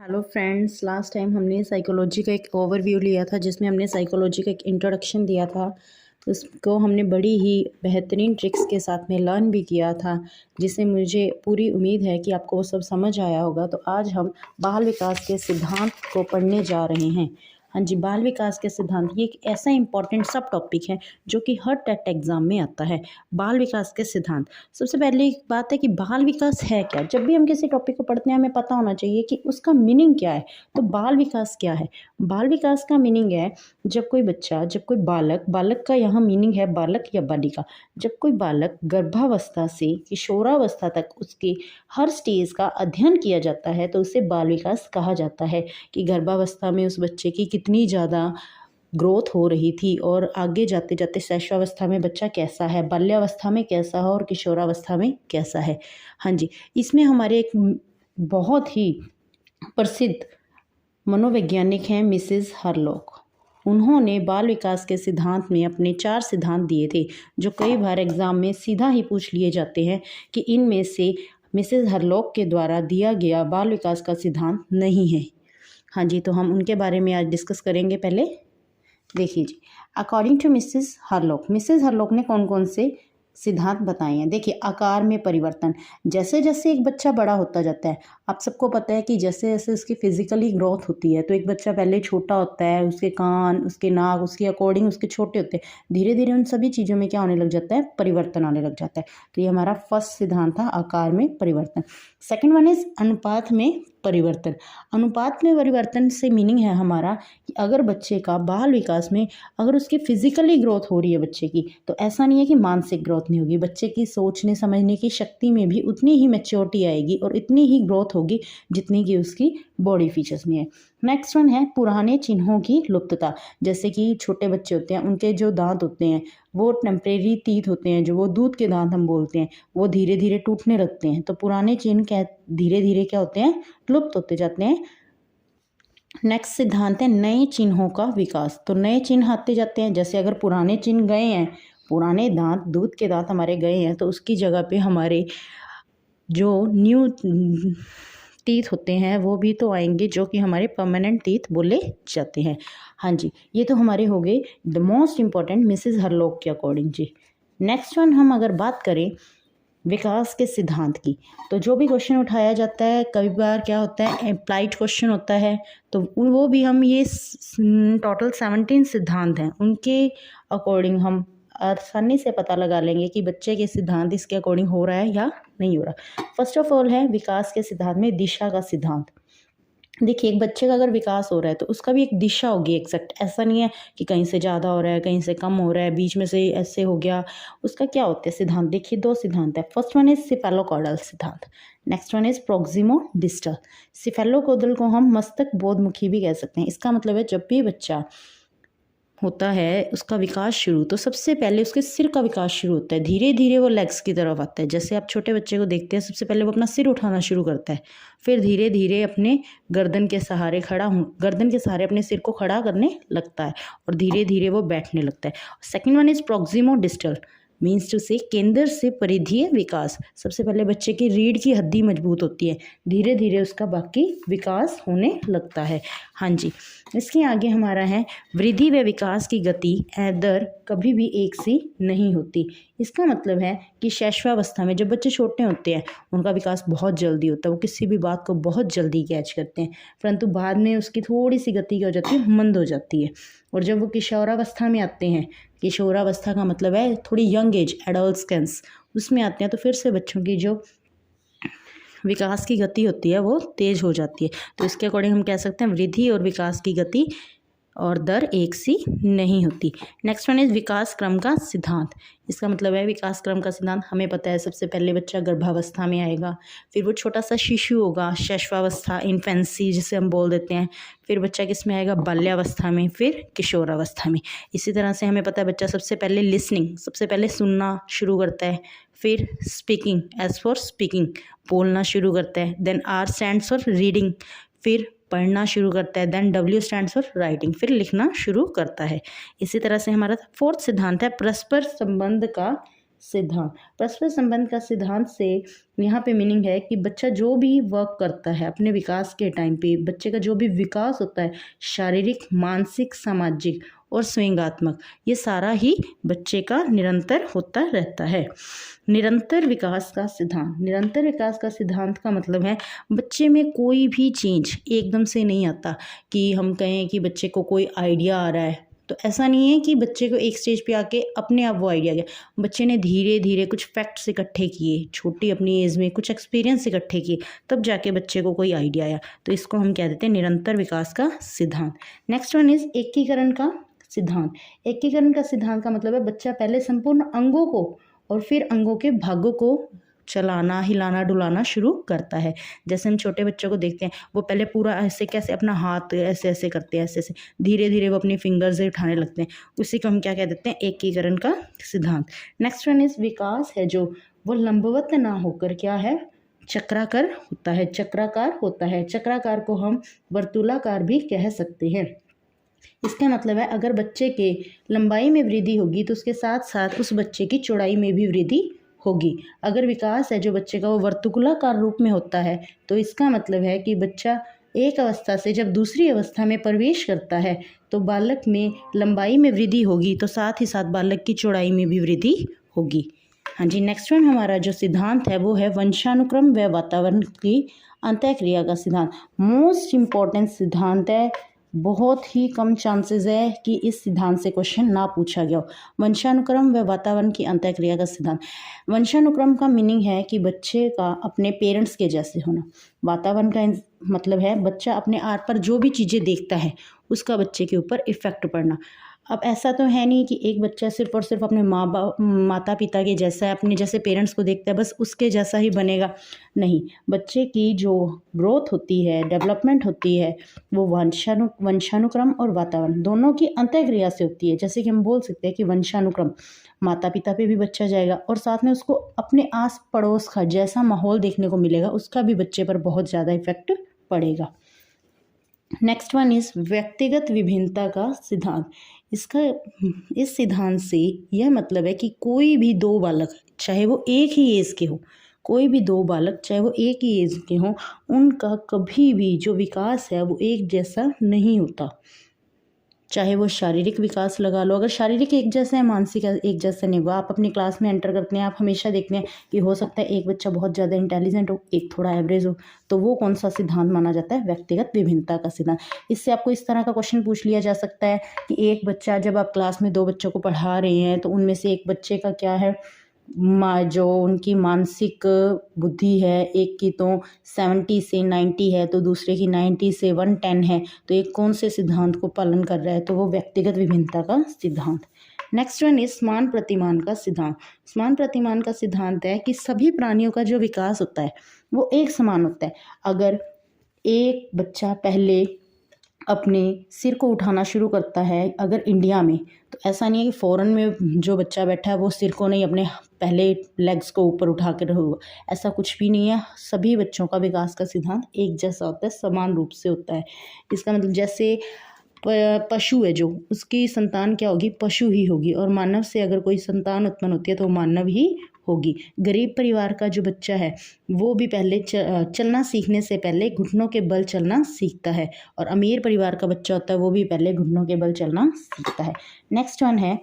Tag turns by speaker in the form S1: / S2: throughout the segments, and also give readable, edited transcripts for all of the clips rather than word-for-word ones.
S1: Hello friends, last time हमने psychology का एक ओवरव्यू लिया था जिसमें हमने साइकोलॉजी का एक इंट्रोडक्शन दिया था। उसको हमने बड़ी ही बेहतरीन ट्रिक्स के साथ में लर्न भी किया था, जिससे मुझे पूरी उम्मीद है कि आपको वो सब समझ आया होगा। तो आज हम बाल विकास के सिद्धांत को पढ़ने जा रहे हैं। हाँ जी, बाल विकास के सिद्धांत ये एक ऐसा इंपॉर्टेंट सब टॉपिक है जो कि हर टेट एग्जाम में आता है। बाल विकास के सिद्धांत, सबसे पहले बात है कि बाल विकास है क्या। जब भी हम किसी टॉपिक को पढ़ते हैं हमें पता होना चाहिए कि उसका मीनिंग क्या है। तो बाल विकास क्या है? बाल विकास का मीनिंग है जब कोई बच्चा, जब कोई बालक, बालक का यहाँ मीनिंग है बालक या बालिका, जब कोई बालक गर्भावस्था से किशोरावस्था तक उसके हर स्टेज का अध्ययन किया जाता है तो उसे बाल विकास कहा जाता है। कि गर्भावस्था में उस बच्चे की कितनी ज़्यादा ग्रोथ हो रही थी और आगे जाते जाते शैशवावस्था में बच्चा कैसा है, बाल्यावस्था में कैसा है और किशोरावस्था में कैसा है। हाँ जी, इसमें हमारे एक बहुत ही प्रसिद्ध मनोवैज्ञानिक हैं मिसेस हरलॉक। उन्होंने बाल विकास के सिद्धांत में अपने 4 सिद्धांत दिए थे जो कई बार एग्ज़ाम में सीधा ही पूछ लिए जाते हैं कि इनमें से मिसेस हरलॉक के द्वारा दिया गया बाल विकास का सिद्धांत नहीं है। हाँ जी, तो हम उनके बारे में आज डिस्कस करेंगे। पहले देखिए जी, अकॉर्डिंग टू मिसेस हरलॉक ने कौन कौन से सिद्धांत बताए हैं। देखिए, आकार में परिवर्तन, जैसे जैसे एक बच्चा बड़ा होता जाता है, आप सबको पता है कि जैसे जैसे उसकी फिजिकली ग्रोथ होती है तो एक बच्चा पहले छोटा होता है, उसके कान, उसके नाक, उसके अकॉर्डिंग उसके छोटे होते हैं, धीरे धीरे उन सभी चीज़ों में क्या होने लग जाता है, परिवर्तन आने लग जाता है। तो ये हमारा फर्स्ट सिद्धांत था, आकार में परिवर्तन। सेकेंड वन इज अनुपात में परिवर्तन। अनुपात में परिवर्तन से मीनिंग है हमारा कि अगर बच्चे का बाल विकास में अगर उसकी फिजिकली ग्रोथ हो रही है बच्चे की, तो ऐसा नहीं है कि मानसिक ग्रोथ नहीं होगी। बच्चे की सोचने समझने की शक्ति में भी उतनी ही मैच्योरिटी आएगी और इतनी ही ग्रोथ होगी जितनी कि उसकी बॉडी फीचर्स में है। नेक्स्ट वन है पुराने चिन्हों की लुप्तता। जैसे कि छोटे बच्चे होते हैं, उनके जो दांत होते हैं वो टेम्परेरी टीथ होते हैं, जो वो दूध के दांत हम बोलते हैं, वो धीरे धीरे टूटने लगते हैं। तो पुराने चिन्ह क्या धीरे धीरे क्या होते हैं, लुप्त होते जाते हैं। नेक्स्ट सिद्धांत है नए चिन्हों का विकास। तो नए चिन्ह आते जाते हैं, जैसे अगर पुराने चिन्ह गए हैं, पुराने दांत, दूध के दांत हमारे गए हैं, तो उसकी जगह पे हमारे जो न्यू टीथ होते हैं वो भी तो आएंगे, जो कि हमारे परमानेंट टीथ बोले जाते हैं। हाँ जी, ये तो हमारे हो गए the most important Mrs Hurlock के अकॉर्डिंग जी। नेक्स्ट वन हम अगर बात करें विकास के सिद्धांत की, तो जो भी क्वेश्चन उठाया जाता है, कई बार क्या होता है अप्लाइड क्वेश्चन होता है, तो वो भी हम ये टोटल 17 सिद्धांत हैं, उनके अकॉर्डिंग हम आसानी से पता लगा लेंगे कि बच्चे के सिद्धांत इसके अकॉर्डिंग हो रहा है या नहीं हो रहा। फर्स्ट ऑफ ऑल है विकास के सिद्धांत में दिशा का सिद्धांत। देखिए, एक बच्चे का अगर विकास हो रहा है तो उसका भी एक दिशा होगी एग्जैक्ट। ऐसा नहीं है कि कहीं से ज़्यादा हो रहा है, कहीं से कम हो रहा है, बीच में से ऐसे हो गया। उसका क्या होता है सिद्धांत? देखिए, 2 सिद्धांत है। फर्स्ट वन इज सिफेलोकॉडल सिद्धांत, next one is proximo distal. Cephalocaudal को हम मस्तक बोधमुखी भी कह सकते हैं। इसका मतलब है जब भी बच्चा होता है उसका विकास शुरू, तो सबसे पहले उसके सिर का विकास शुरू होता है, धीरे धीरे वो लेग्स की तरफ आता है। जैसे आप छोटे बच्चे को देखते हैं, सबसे पहले वो अपना सिर उठाना शुरू करता है, फिर धीरे धीरे अपने गर्दन के सहारे गर्दन के सहारे अपने सिर को खड़ा करने लगता है और धीरे धीरे वो बैठने लगता है। Second one is proximo distal, means to से केंद्र से परिधीय विकास। सबसे पहले बच्चे की रीढ़ की हड्डी मजबूत होती है, धीरे धीरे उसका बाकी विकास होने लगता है। हाँ जी, इसके आगे हमारा है वृद्धि व विकास की गति दर कभी भी एक सी नहीं होती। इसका मतलब है कि शैशवावस्था में जब बच्चे छोटे होते हैं उनका विकास बहुत जल्दी होता है, वो किसी भी बात को बहुत जल्दी कैच करते हैं, परंतु बाद में उसकी थोड़ी सी गति क्या हो जाती है, मंद हो जाती है। और जब वो किशोरावस्था में आते हैं, किशोरावस्था का मतलब है थोड़ी यंग एज, एडोलसेंस, उसमें आते हैं तो फिर से बच्चों की जो विकास की गति होती है वो तेज हो जाती है। तो इसके अकॉर्डिंग हम कह सकते हैं वृद्धि और विकास की गति और दर एक सी नहीं होती। नेक्स्ट वन इज विकास क्रम का सिद्धांत। इसका मतलब है विकास क्रम का सिद्धांत हमें पता है, सबसे पहले बच्चा गर्भावस्था में आएगा, फिर वो छोटा सा शिशु होगा, शैशवावस्था, इन्फेंसी जिसे हम बोल देते हैं, फिर बच्चा किस में आएगा, बाल्यावस्था में, फिर किशोरावस्था में। इसी तरह से हमें पता है बच्चा सबसे पहले लिसनिंग, सबसे पहले सुनना शुरू करता है, फिर स्पीकिंग, एज फॉर स्पीकिंग, बोलना शुरू करता है, then R stands for reading, फिर पढ़ना शुरू करता है, then W stands for writing, फिर लिखना शुरू करता है। इसी तरह से हमारा फोर्थ सिद्धांत है परस्पर संबंध का सिद्धांत। परस्पर संबंध का सिद्धांत से यहाँ पे मीनिंग है कि बच्चा जो भी वर्क करता है अपने विकास के टाइम पे, बच्चे का जो भी विकास होता है शारीरिक, मानसिक, सामाजिक और स्वयंगात्मक, ये सारा ही बच्चे का निरंतर होता रहता है। निरंतर विकास का सिद्धांत। निरंतर विकास का सिद्धांत का मतलब है बच्चे में कोई भी चेंज एकदम से नहीं आता कि हम कहें कि बच्चे को कोई आइडिया आ रहा है, तो ऐसा नहीं है कि बच्चे को एक स्टेज पे आके अपने आप वो आइडिया आ गया। बच्चे ने धीरे धीरे कुछ फैक्ट्स इकट्ठे किए, छोटी अपनी एज में कुछ एक्सपीरियंस इकट्ठे किए, तब जाके बच्चे को कोई आइडिया आया। तो इसको हम कह देते हैं निरंतर विकास का सिद्धांत। नेक्स्ट वन इज एकीकरण का सिद्धांत। एकीकरण का सिद्धांत का मतलब है बच्चा पहले संपूर्ण अंगों को और फिर अंगों के भागों को चलाना, हिलाना, डुलाना शुरू करता है। जैसे हम छोटे बच्चों को देखते हैं, वो पहले पूरा ऐसे कैसे अपना हाथ ऐसे ऐसे करते हैं, ऐसे ऐसे धीरे धीरे वो अपनी फिंगर से उठाने लगते हैं, उसी को हम क्या कह देते हैं, एकीकरण का सिद्धांत। नेक्स्ट वन इज विकास है जो वो लंबवत ना होकर क्या है, चक्राकार होता है। चक्राकार होता है। चक्राकार को हम वर्तुलाकार भी कह सकते हैं। इसका मतलब है अगर बच्चे के लंबाई में वृद्धि होगी तो उसके साथ साथ उस बच्चे की चौड़ाई में भी वृद्धि होगी। अगर विकास है जो बच्चे का वो वर्तुलाकार रूप में होता है, तो इसका मतलब है कि बच्चा एक अवस्था से जब दूसरी अवस्था में प्रवेश करता है तो बालक में लंबाई में वृद्धि होगी, तो साथ ही साथ बालक की चौड़ाई में भी वृद्धि होगी। हाँ जी, नेक्स्ट वन हमारा जो सिद्धांत है वो है वंशानुक्रम व वातावरण की अंतःक्रिया का सिद्धांत। मोस्ट इम्पॉर्टेंट सिद्धांत है। बहुत ही कम चांसेस है कि इस सिद्धांत से क्वेश्चन ना पूछा गया हो। वंशानुक्रम व वातावरण की अंतःक्रिया का सिद्धांत। वंशानुक्रम का मीनिंग है कि बच्चे का अपने पेरेंट्स के जैसे होना। वातावरण का मतलब है बच्चा अपने आर पर जो भी चीज़ें देखता है उसका बच्चे के ऊपर इफेक्ट पड़ना। अब ऐसा तो है नहीं कि एक बच्चा सिर्फ और सिर्फ अपने माता पिता के जैसा है, अपने जैसे पेरेंट्स को देखता है बस उसके जैसा ही बनेगा, नहीं। बच्चे की जो ग्रोथ होती है, डेवलपमेंट होती है, वो वंशानुक्रम और वातावरण दोनों की अंतःक्रिया से होती है। जैसे कि हम बोल सकते हैं कि वंशानुक्रम, माता पिता पे भी बच्चा जाएगा और साथ में उसको अपने आस पड़ोस का जैसा माहौल देखने को मिलेगा उसका भी बच्चे पर बहुत ज़्यादा इफेक्ट पड़ेगा। नेक्स्ट वन इज व्यक्तिगत विभिन्नता का सिद्धांत। इस सिद्धांत से यह मतलब है कि कोई भी दो बालक चाहे वो एक ही एज के हो, कोई भी दो बालक चाहे वो एक ही एज के हों, उनका कभी भी जो विकास है वो एक जैसा नहीं होता। चाहे वो शारीरिक विकास लगा लो, अगर शारीरिक एक जैसा है मानसिक एक जैसा नहीं होगा। आप अपनी क्लास में एंटर करते हैं, आप हमेशा देखते हैं कि हो सकता है एक बच्चा बहुत ज़्यादा इंटेलिजेंट हो, एक थोड़ा एवरेज हो, तो वो कौन सा सिद्धांत माना जाता है, व्यक्तिगत विभिन्नता का सिद्धांत। इससे आपको इस तरह का क्वेश्चन पूछ लिया जा सकता है कि एक बच्चा, जब आप क्लास में दो बच्चों को पढ़ा रहे हैं तो उनमें से एक बच्चे का क्या है, जो उनकी मानसिक बुद्धि है, एक की तो 70 से 90 है तो दूसरे की 90 से 110 है, तो एक कौन से सिद्धांत को पालन कर रहा है, तो वो व्यक्तिगत विभिन्नता का सिद्धांत। नेक्स्ट वन इज समान प्रतिमान का सिद्धांत। समान प्रतिमान का सिद्धांत है कि सभी प्राणियों का जो विकास होता है वो एक समान होता है। अगर एक बच्चा पहले अपने सिर को उठाना शुरू करता है अगर इंडिया में, तो ऐसा नहीं है कि फ़ॉरेन में जो बच्चा बैठा है वो सिर को नहीं अपने पहले लेग्स को ऊपर उठा के रहोगा, ऐसा कुछ भी नहीं है। सभी बच्चों का विकास का सिद्धांत एक जैसा होता है, समान रूप से होता है। इसका मतलब जैसे पशु है जो, उसकी संतान क्या होगी, पशु ही होगी, और मानव से अगर कोई संतान उत्पन्न होती है तो मानव ही होगी। गरीब परिवार का जो बच्चा है वो भी पहले चलना सीखने से पहले घुटनों के बल चलना सीखता है, और अमीर परिवार का बच्चा होता है वो भी पहले घुटनों के बल चलना सीखता है। नेक्स्ट वन है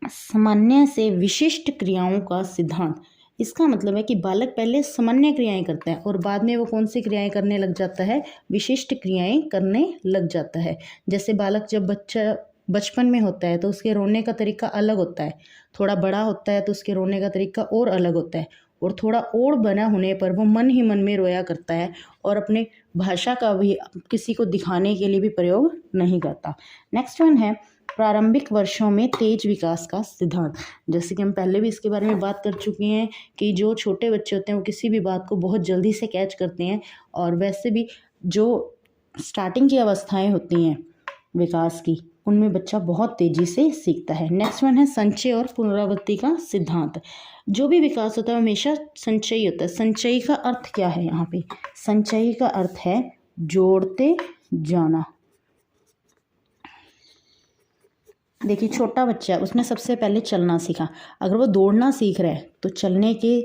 S1: सामान्य से विशिष्ट क्रियाओं का सिद्धांत। इसका मतलब है कि बालक पहले सामान्य क्रियाएं करता है और बाद में वो कौन सी क्रियाएं करने लग जाता है, विशिष्ट क्रियाएं करने लग जाता है। जैसे बालक जब बच्चा बचपन में होता है तो उसके रोने का तरीका अलग होता है, थोड़ा बड़ा होता है तो उसके रोने का तरीका और अलग होता है, और थोड़ा और बना होने पर वो मन ही मन में रोया करता है और अपने भाषा का भी किसी को दिखाने के लिए भी प्रयोग नहीं करता। नेक्स्ट वन है प्रारंभिक वर्षों में तेज विकास का सिद्धांत। जैसे कि हम पहले भी इसके बारे में बात कर चुके हैं कि जो छोटे बच्चे होते हैं वो किसी भी बात को बहुत जल्दी से कैच करते हैं, और वैसे भी जो स्टार्टिंग की अवस्थाएं होती हैं विकास की, उनमें बच्चा बहुत तेजी से सीखता है। नेक्स्ट वन है संचय और पुनरावृत्ति का सिद्धांत। जो भी विकास होता है हमेशा संचयी होता है। संचयी का अर्थ क्या है, यहाँ पे संचयी का अर्थ है जोड़ते जाना। देखिए छोटा बच्चा है, उसने सबसे पहले चलना सीखा। अगर वो दौड़ना सीख रहा है तो चलने के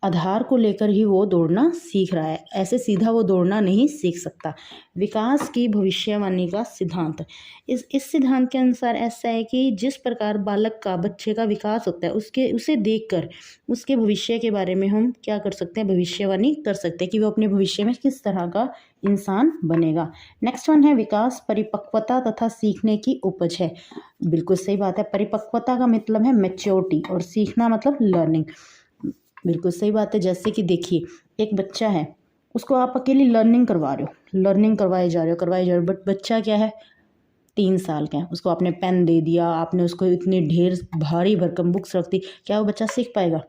S1: आधार को लेकर ही वो दौड़ना सीख रहा है, ऐसे सीधा वो दौड़ना नहीं सीख सकता। विकास की भविष्यवाणी का सिद्धांत, इस सिद्धांत के अनुसार ऐसा है कि जिस प्रकार बालक का, बच्चे का विकास होता है, उसे देखकर उसके भविष्य के बारे में हम क्या कर सकते हैं, भविष्यवाणी कर सकते हैं कि वो अपने भविष्य में किस तरह का इंसान बनेगा। नेक्स्ट वन है विकास परिपक्वता तथा सीखने की उपज है। बिल्कुल सही बात है। परिपक्वता का मतलब है मैच्योरिटी और सीखना मतलब लर्निंग। बिल्कुल सही बात है। जैसे कि देखिए एक बच्चा है, उसको आप अकेली लर्निंग करवा रहे हो, लर्निंग करवाए जा रहे हो, बट बच्चा क्या है, 3 साल का है, उसको आपने पेन दे दिया, आपने उसको इतनी ढेर भारी भरकम बुक्स रख दी, क्या वो बच्चा सीख पाएगा?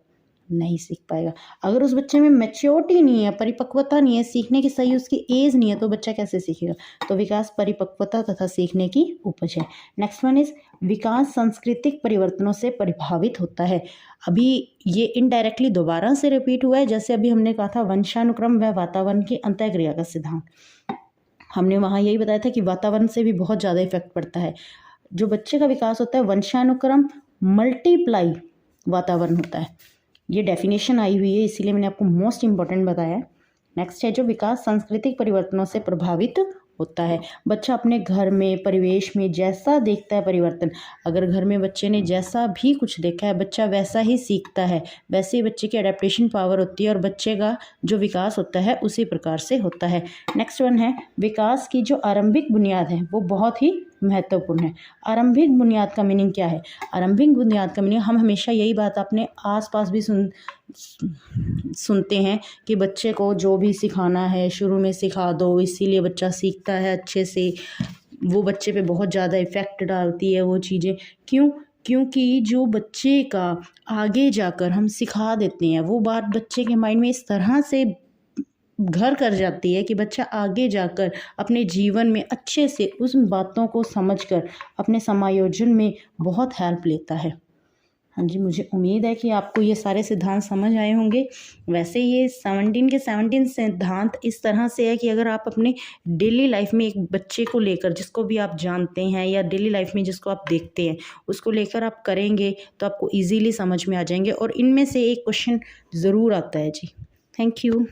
S1: नहीं सीख पाएगा। अगर उस बच्चे में मैच्योरिटी नहीं है, परिपक्वता नहीं है, सीखने की सही उसकी एज नहीं है, तो बच्चा कैसे सीखेगा? तो विकास परिपक्वता तथा सीखने की उपज है। नेक्स्ट वन इज विकास सांस्कृतिक परिवर्तनों से प्रभावित होता है। अभी ये इनडायरेक्टली दोबारा से रिपीट हुआ है, जैसे अभी हमने कहा था वंशानुक्रम व वातावरण की अंतःक्रिया का सिद्धांत। हमने वहाँ यही बताया था कि वातावरण से भी बहुत ज़्यादा इफेक्ट पड़ता है। जो बच्चे का विकास होता है वंशानुक्रम मल्टीप्लाई वातावरण होता है। ये डेफिनेशन आई हुई है, इसीलिए मैंने आपको मोस्ट इंपॉर्टेंट बताया। नेक्स्ट है जो विकास सांस्कृतिक परिवर्तनों से प्रभावित होता है। बच्चा अपने घर में, परिवेश में जैसा देखता है परिवर्तन, अगर घर में बच्चे ने जैसा भी कुछ देखा है बच्चा वैसा ही सीखता है, वैसे ही बच्चे की अडेप्टेशन पावर होती है और बच्चे का जो विकास होता है उसी प्रकार से होता है। नेक्स्ट वन है विकास की जो आरंभिक बुनियाद है वो बहुत ही महत्वपूर्ण है। आरंभिक बुनियाद का मीनिंग क्या है? आरंभिक बुनियाद का मीनिंग, हम हमेशा यही बात अपने आसपास भी सुनते हैं कि बच्चे को जो भी सिखाना है शुरू में सिखा दो, इसीलिए बच्चा सीखता है अच्छे से। वो बच्चे पे बहुत ज़्यादा इफ़ेक्ट डालती है वो चीज़ें। क्यों? क्योंकि जो बच्चे का आगे जाकर हम सिखा देते हैं वो बात बच्चे के माइंड में इस तरह से घर कर जाती है कि बच्चा आगे जाकर अपने जीवन में अच्छे से उस बातों को समझकर अपने समायोजन में बहुत हेल्प लेता है। हाँ जी, मुझे उम्मीद है कि आपको ये सारे सिद्धांत समझ आए होंगे। वैसे ये 17 के 17 सिद्धांत इस तरह से है कि अगर आप अपने डेली लाइफ में एक बच्चे को लेकर, जिसको भी आप जानते हैं या डेली लाइफ में जिसको आप देखते हैं, उसको लेकर आप करेंगे तो आपको ईजीली समझ में आ जाएंगे। और इनमें से एक क्वेश्चन ज़रूर आता है जी। Thank you.